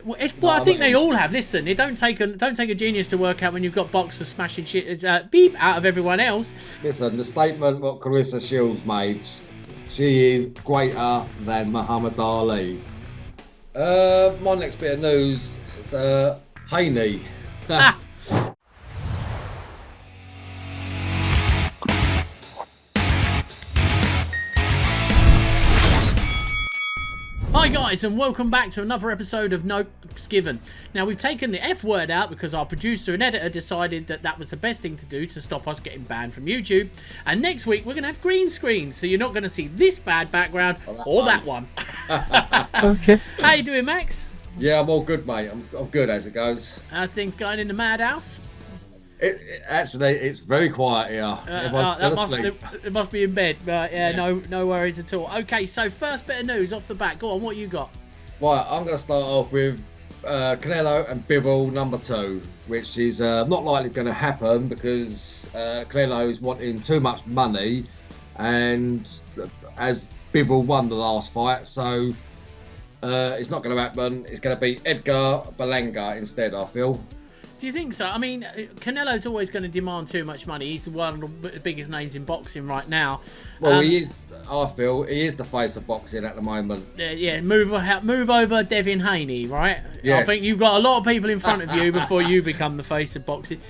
Well, I think they all have. Listen, it don't take a genius to work out when you've got boxers smashing shit beep out of everyone else. Listen, the statement what Clarissa Shields made, she is greater than Muhammad Ali. My next bit of news is Haney. Hi guys, and welcome back to another episode of Notes Given. Now, we've taken the F word out because our producer and editor decided that that was the best thing to do to stop us getting banned from YouTube. And next week we're going to have green screen, so you're not going to see this bad background or that one. Okay. How you doing, Max? Yeah, I'm all good, mate. I'm good as it goes. How's things going in the madhouse? Actually, it's very quiet here. Everyone's still asleep. It must be in bed. Right, yeah, Yes. no worries at all. Okay, so first bit of news off the bat. Go on, what you got? Right, I'm going to start off with Canelo and Bivol number 2, which is not likely going to happen because Canelo is wanting too much money, and as Bivol won the last fight, so it's not going to happen. It's going to be Edgar Berlanga instead, I feel. Do you think so? I mean, Canelo's always going to demand too much money. He's one of the biggest names in boxing right now. Well, he is. I feel he is the face of boxing at the moment. Yeah, move over Devin Haney, right? Yes. I think you've got a lot of people in front of you before you become the face of boxing.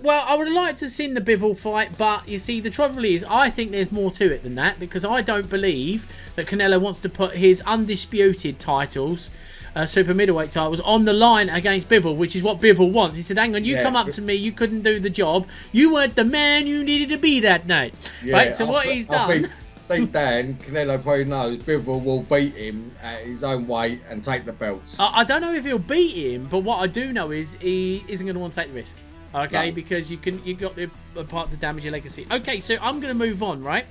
Well, I would like to have seen the Bivol fight, but you see, the trouble is, I think there's more to it than that, because I don't believe that Canelo wants to put his undisputed titles, super middleweight titles, on the line against Bivol, which is what Bivol wants. He said, hang on, you come up to me, you couldn't do the job, you weren't the man you needed to be that night. Yeah, right, so what he's done... Deep down, Canelo probably knows Bivol will beat him at his own weight and take the belts. I don't know if he'll beat him, but what I do know is he isn't going to want to take the risk. Okay, no. Because you got the part to damage your legacy. Okay, so I'm going to move on, right?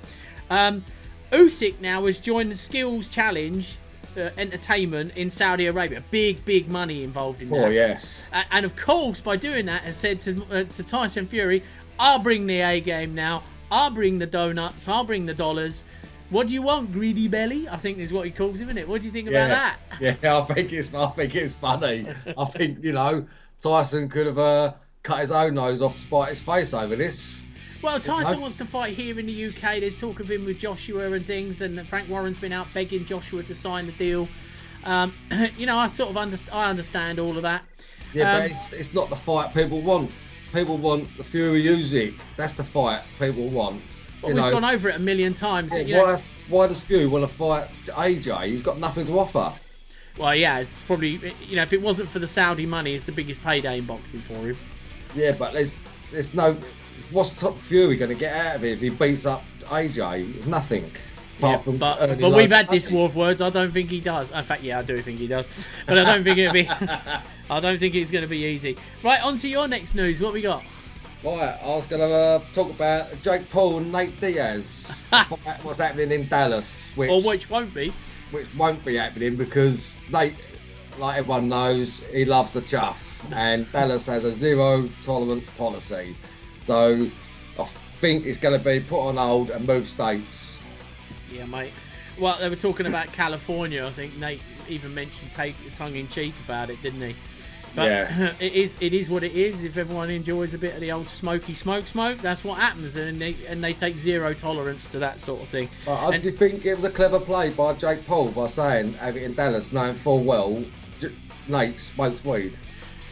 Usyk now has joined the Skills Challenge Entertainment in Saudi Arabia. Big money involved in that. Oh, yes. And of course, by doing that, has said to Tyson Fury, I'll bring the A game now. I'll bring the donuts. I'll bring the dollars. What do you want, greedy belly? I think is what he calls him, isn't it? What do you think about that? Yeah, I think it's funny. I think, Tyson could have cut his own nose off to spite his face over this. Well, Tyson wants to fight here in the UK. There's talk of him with Joshua and things, and Frank Warren's been out begging Joshua to sign the deal. I sort of understand all of that. Yeah, but it's not the fight people want. People want the Fury Usyk. That's the fight people want. Well, we've gone over it a million times. Yeah, why does Fury want to fight AJ? He's got nothing to offer. Well, yeah, it's probably, if it wasn't for the Saudi money, it's the biggest payday in boxing for him. Yeah, but there's no... What's Top Fury going to get out of it if he beats up AJ? Nothing. Apart from but we've had this war of words. I don't think he does. In fact, yeah, I do think he does. But I don't think it'll be... I don't think it's going to be easy. Right, on to your next news. What we got? Right, I was going to talk about Jake Paul and Nate Diaz. What's happening in Dallas. Which won't be. Which won't be happening because Nate, like everyone knows, he loves the chuff. And Dallas has a zero tolerance policy. So I think it's going to be put on hold and move states. Yeah, mate. Well, they were talking about California. I think Nate even mentioned tongue-in-cheek about it, didn't he? But yeah. it is what it is. If everyone enjoys a bit of the old smoky smoke, that's what happens, and they take zero tolerance to that sort of thing. Do you think it was a clever play by Jake Paul by saying, have it in Dallas, knowing full well Nate smokes weed?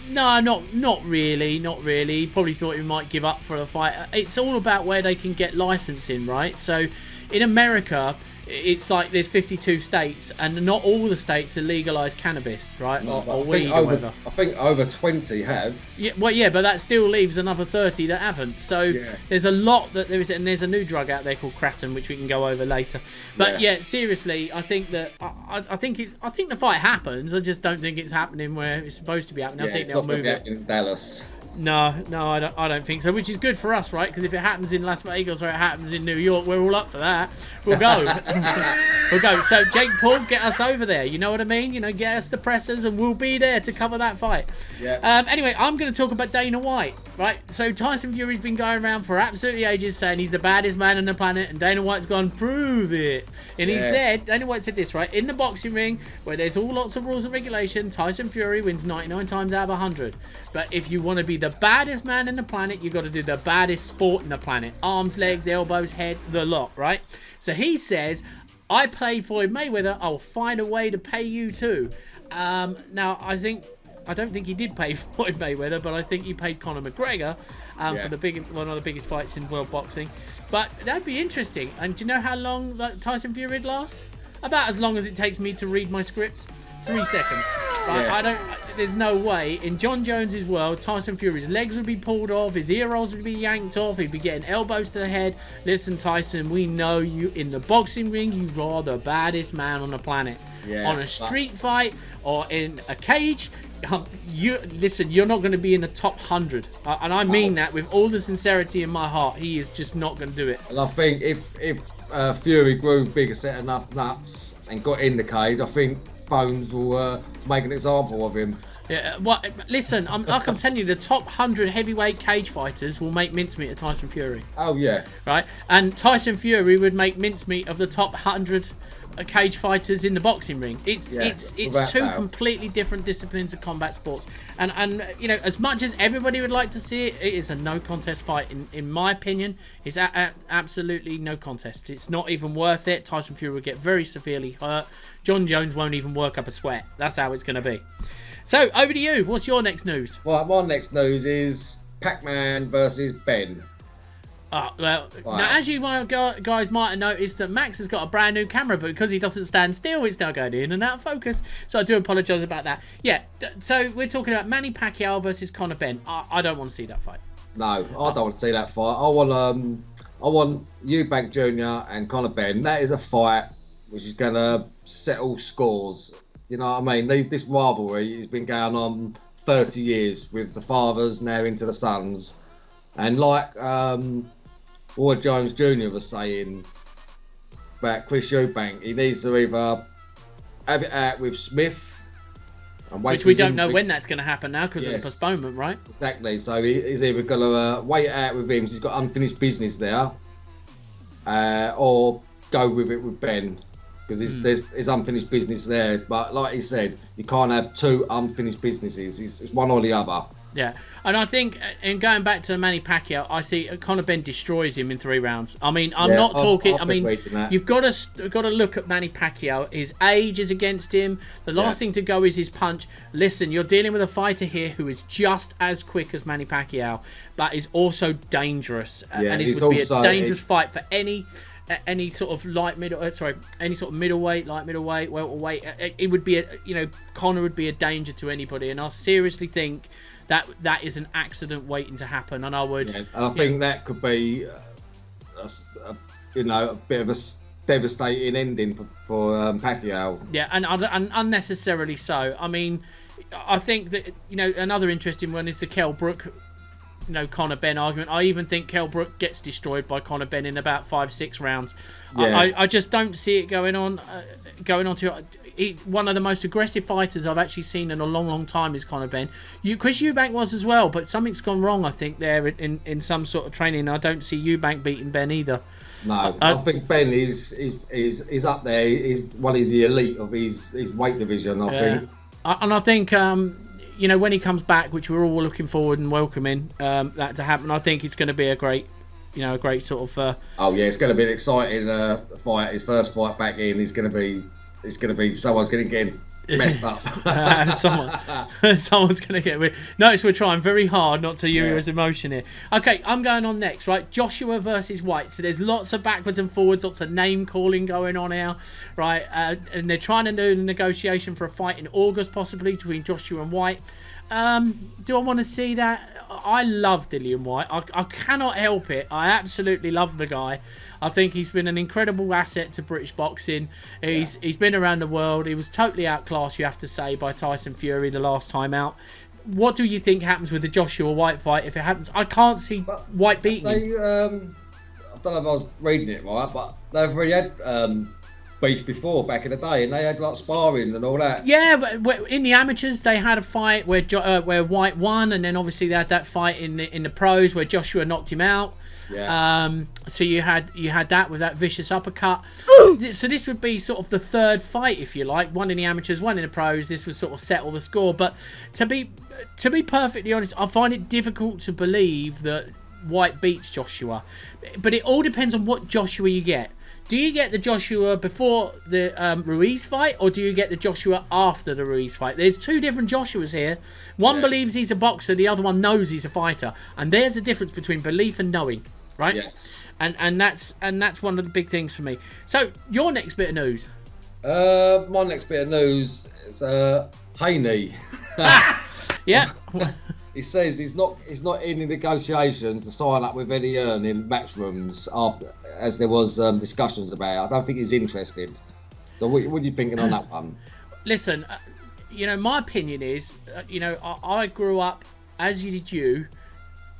No, not really. He probably thought he might give up for a fight. It's all about where they can get licensing, right? So in America, it's like there's 52 states, and not all the states are legalised cannabis, right? No, or weed, I think over 20 have. Yeah, well, yeah, but that still leaves another 30 that haven't. So there's a lot that there is, and there's a new drug out there called Kratom, which we can go over later. But yeah seriously, I think that I think the fight happens. I just don't think it's happening where it's supposed to be happening. I think they'll move it in Dallas. No, I don't think so. Which is good for us, right? Because if it happens in Las Vegas or it happens in New York, we're all up for that. We'll go. We'll go. So Jake Paul, get us over there. You know what I mean? You know, get us the pressers, and we'll be there to cover that fight. Yeah. Anyway, I'm going to talk about Dana White, right? So Tyson Fury's been going around for absolutely ages saying he's the baddest man on the planet, and Dana White's gone, prove it. And he said, Dana White said this, right? In the boxing ring, where there's all lots of rules and regulation, Tyson Fury wins 99 times out of 100. But if you want to be the baddest man on the planet, you've got to do the baddest sport on the planet. Arms, legs, elbows, head, the lot, right? So he says, I played Floyd Mayweather, I'll find a way to pay you too. Now, I don't think he did pay Floyd Mayweather, but I think he paid Conor McGregor for one of the biggest fights in world boxing. But that'd be interesting. And do you know how long Tyson Fury would last? About as long as it takes me to read my script. 3 seconds. Right? Yeah. There's no way in John Jones's world Tyson Fury's legs would be pulled off, his ear rolls would be yanked off, he'd be getting elbows to the head. Listen, Tyson, we know you in the boxing ring. You are the baddest man on the planet. Yeah, on a street fight or in a cage, you're not going to be in the top 100, and I mean that with all the sincerity in my heart. He is just not going to do it. And I think if Fury grew bigger, set enough nuts, and got in the cage, I think Bones will make an example of him. Yeah, well, listen, I can tell you the top 100 heavyweight cage fighters will make mincemeat of Tyson Fury. Oh yeah. Right, and Tyson Fury would make mincemeat of the top 100 cage fighters in the boxing ring. It's two completely different disciplines of combat sports, and you know, as much as everybody would like to see it, it is a no contest fight in my opinion. It's absolutely no contest. It's not even worth it. Tyson Fury will get very severely hurt. John Jones won't even work up a sweat. That's how it's going to be. So over to you. What's your next news? Well, my next news is Pac-Man versus Ben. Now, as you guys might have noticed, that Max has got a brand new camera, but because he doesn't stand still, it's now going in and out of focus. So I do apologise about that. Yeah, so we're talking about Manny Pacquiao versus Conor Benn. I don't want to see that fight. No, I don't want to see that fight. I want Usyk Jr. and Conor Benn. That is a fight which is going to settle scores. You know what I mean? This rivalry has been going on 30 years with the fathers now into the sons. And like Roy Jones Jr. was saying about Chris Eubank, he needs to either have it out with Smith and wait. Which we don't know when that's going to happen now because of the postponement, right? Exactly. So he's either going to wait it out with him, because he's got unfinished business there, or go with it with Ben, because there's unfinished business there. But like he said, you can't have two unfinished businesses. It's one or the other. Yeah, and I think, and going back to Manny Pacquiao, I see Conor Benn destroys him in 3 rounds. I mean, I'm not talking. I mean, you've got to look at Manny Pacquiao. His age is against him. The last thing to go is his punch. Listen, you're dealing with a fighter here who is just as quick as Manny Pacquiao, but is also dangerous, and it would be a dangerous fight for any sort of any sort of middleweight, light middleweight, welterweight. It would be Conor would be a danger to anybody, and I seriously think that is an accident waiting to happen, and I would. Yeah, and I think that could be, a bit of a devastating ending for Pacquiao. Yeah, and unnecessarily so. I mean, I think that another interesting one is the Kell Brook, Conor Benn argument. I even think Kell Brook gets destroyed by Conor Benn in about 5-6 rounds. Yeah. I just don't see it going on to. One of the most aggressive fighters I've actually seen in a long time is Conor Benn. Chris Eubank was as well, but something's gone wrong, I think, there in some sort of training. I don't see Eubank beating Benn either. No, I think Benn is up there. He's one of the elite of his weight division, I think. And I think when he comes back, which we're all looking forward and welcoming that to happen, I think it's going to be a great sort of. It's going to be an exciting fight. His first fight back in is going to be. It's going to be someone's going to get messed up. Someone's going to get. Notice we're trying very hard not to use emotion here. Okay, I'm going on next. Right, Joshua versus White. So there's lots of backwards and forwards, lots of name calling going on here, right? And they're trying to do the negotiation for a fight in August, possibly between Joshua and White. Do I want to see that? I love Dillian White. I cannot help it. I absolutely love the guy. I think he's been an incredible asset to British boxing. He's been around the world. He was totally outclassed, you have to say, by Tyson Fury the last time out. what do you think happens with the Joshua White fight if it happens? I can't see White beating him. I don't know if I was reading it right, but they've already had beef before back in the day, and they had like sparring and all that. Yeah, but in the amateurs they had a fight where White won, and then obviously they had that fight in the pros where Joshua knocked him out. Yeah. So you had that with that vicious uppercut. So this would be sort of the third fight, if you like. One in the amateurs, one in the pros. This would sort of settle the score. But to be perfectly honest, I find it difficult to believe that White beats Joshua. But it all depends on what Joshua you get. Do you get the Joshua before the Ruiz fight, or do you get the Joshua after the Ruiz fight? There's two different Joshuas here. One believes he's a boxer, the other one knows he's a fighter. And there's the difference between belief and knowing, right? Yes. And that's one of the big things for me. So your next bit of news. My next bit of news is Haney. Yeah. He says he's not in the negotiations to sign up with Eddie Hearn in matchrooms after, as there was discussions about it. I don't think he's interested. So what are you thinking on that one? Listen, my opinion is, I grew up, as did you,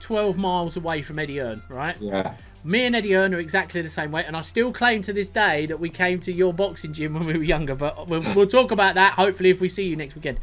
12 miles away from Eddie Hearn, right? Yeah. Me and Eddie Hearn are exactly the same way, and I still claim to this day that we came to your boxing gym when we were younger, but we'll talk about that hopefully if we see you next weekend.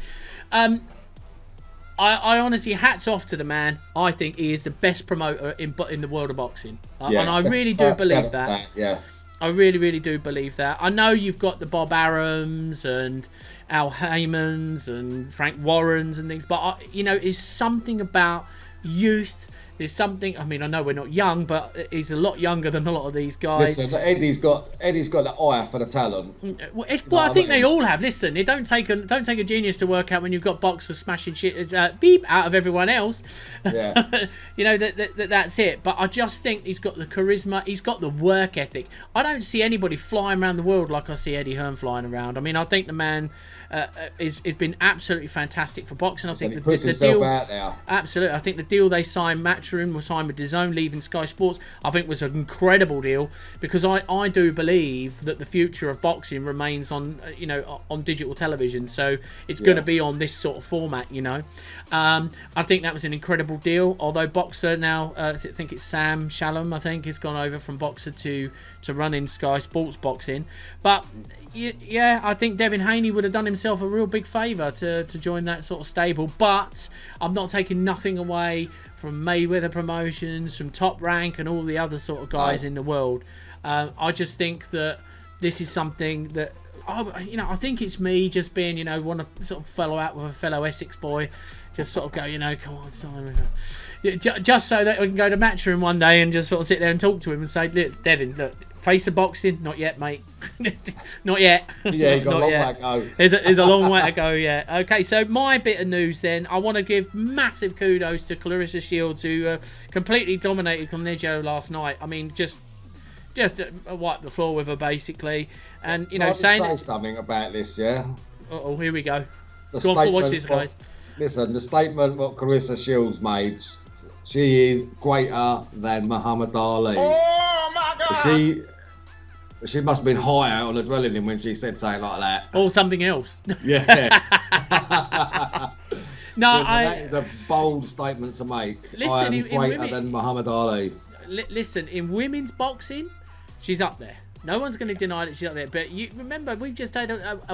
I honestly, hats off to the man. I think he is the best promoter in the world of boxing. And I really do believe that. Yeah. I really, really do believe that. I know you've got the Bob Arams and Al Haymans and Frank Warrens and things, but, it's something about youth. There's something. I mean, I know we're not young, but he's a lot younger than a lot of these guys. Listen, Eddie's got the eye for the talent. Well, I think they all have. Listen, it don't take a genius to work out when you've got boxers smashing shit beep out of everyone else. Yeah. That's it. But I just think he's got the charisma. He's got the work ethic. I don't see anybody flying around the world like I see Eddie Hearn flying around. I mean, I think the man. It's been absolutely fantastic for boxing. I think he puts himself out there. Absolutely, I think the deal they signed, Matchroom, was signed with DAZN, leaving Sky Sports. I think was an incredible deal because I do believe that the future of boxing remains on on digital television. So it's going to be on this sort of format. I think that was an incredible deal. Although Boxer now, I think it's Sam Shalom, I think, has gone over from Boxer to running Sky Sports Boxing, but. Yeah, I think Devin Haney would have done himself a real big favour to join that sort of stable. But I'm not taking nothing away from Mayweather Promotions, from Top Rank, and all the other sort of guys in the world. I just think that this is something that I think it's me just being want to sort of follow out with a fellow Essex boy, just sort of go come on, Simon. Just so that we can go to Matchroom one day and just sort of sit there and talk to him and say, look, Devin, look. Face of boxing? Not yet, mate. Not yet. Yeah, you've got a long way to go. There's a long way to go, yeah. Okay, so my bit of news then. I want to give massive kudos to Clarissa Shields, who completely dominated Cornejo last night. I mean, just wiped the floor with her, basically. And, say something about this, yeah? Uh-oh, here we go. Go on, watch this, guys. Listen, the statement what Clarissa Shields made, she is greater than Muhammad Ali. Oh, my God! She must have been higher on adrenaline when she said something like that. Or something else. Yeah. That is a bold statement to make. Listen, I am greater than Muhammad Ali. Listen, in women's boxing, she's up there. No one's going to deny that she's up there. But you remember, we've just had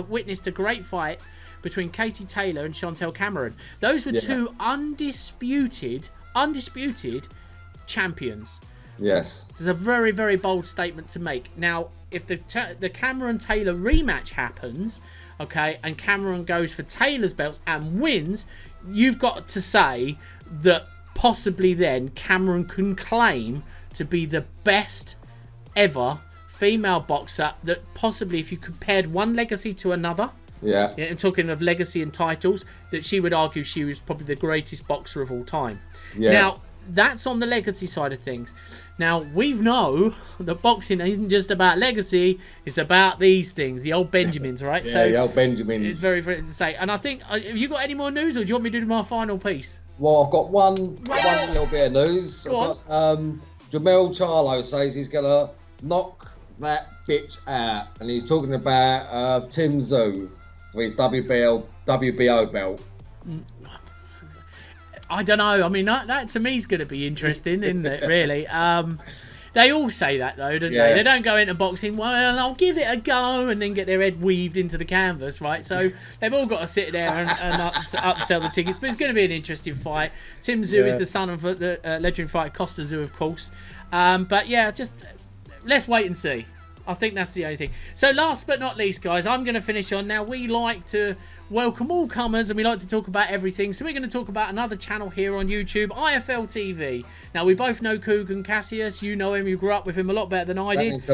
witnessed a great fight between Katie Taylor and Chantel Cameron. Those were two undisputed champions. Yes. It's a very, very bold statement to make. Now, if the Cameron-Taylor rematch happens, okay, and Cameron goes for Taylor's belts and wins, you've got to say that possibly then Cameron can claim to be the best ever female boxer, that possibly if you compared one legacy to another, I'm talking of legacy and titles, that she would argue she was probably the greatest boxer of all time. Yeah. Now, that's on the legacy side of things. Now, we know that boxing isn't just about legacy, it's about these things, the old Benjamins, right? Yeah, the old Benjamins. It's very, very to say. And I think, have you got any more news, or do you want me to do my final piece? Well, I've got one little bit of news. Go on. Jamel Charlo says he's going to knock that bitch out. And he's talking about Tim Tszyu for his WBO belt. I don't know. I mean, that to me is going to be interesting, isn't it? Really. They all say that though, don't they? They don't go into boxing, well, I'll give it a go, and then get their head weaved into the canvas, right? So they've all got to sit there and upsell the tickets. But it's going to be an interesting fight. Tim Tszyu is the son of the legendary fighter Costa Tszyu, of course. But yeah, just let's wait and see. I think that's the only thing. So last but not least, guys, I'm going to finish on. Now, we like to welcome all comers and we like to talk about everything. So we're going to talk about another channel here on YouTube, IFL TV. Now, we both know Kugan Cassius. You know him. You grew up with him a lot better than I did.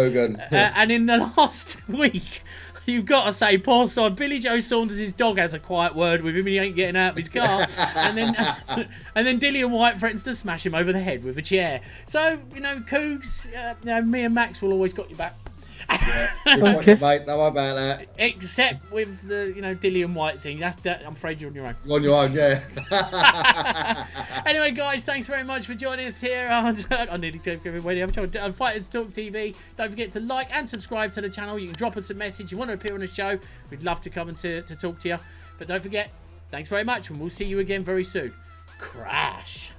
And in the last week, you've got to say, poor sod, Billy Joe Saunders' dog has a quiet word with him. He ain't getting out of his car. And then Dillian White threatens to smash him over the head with a chair. So, you know, Cougs, me and Max will always got your back. Okay. Mate, don't worry about that. Except with the, Dillian White thing. That's that. I'm afraid you're on your own. You're on your own, yeah. Anyway, guys, thanks very much for joining us here on I nearly gave away the Fighters Talk TV. Don't forget to like and subscribe to the channel. You can drop us a message. You want to appear on the show, we'd love to come and to talk to you. But don't forget, thanks very much, and we'll see you again very soon. Crash.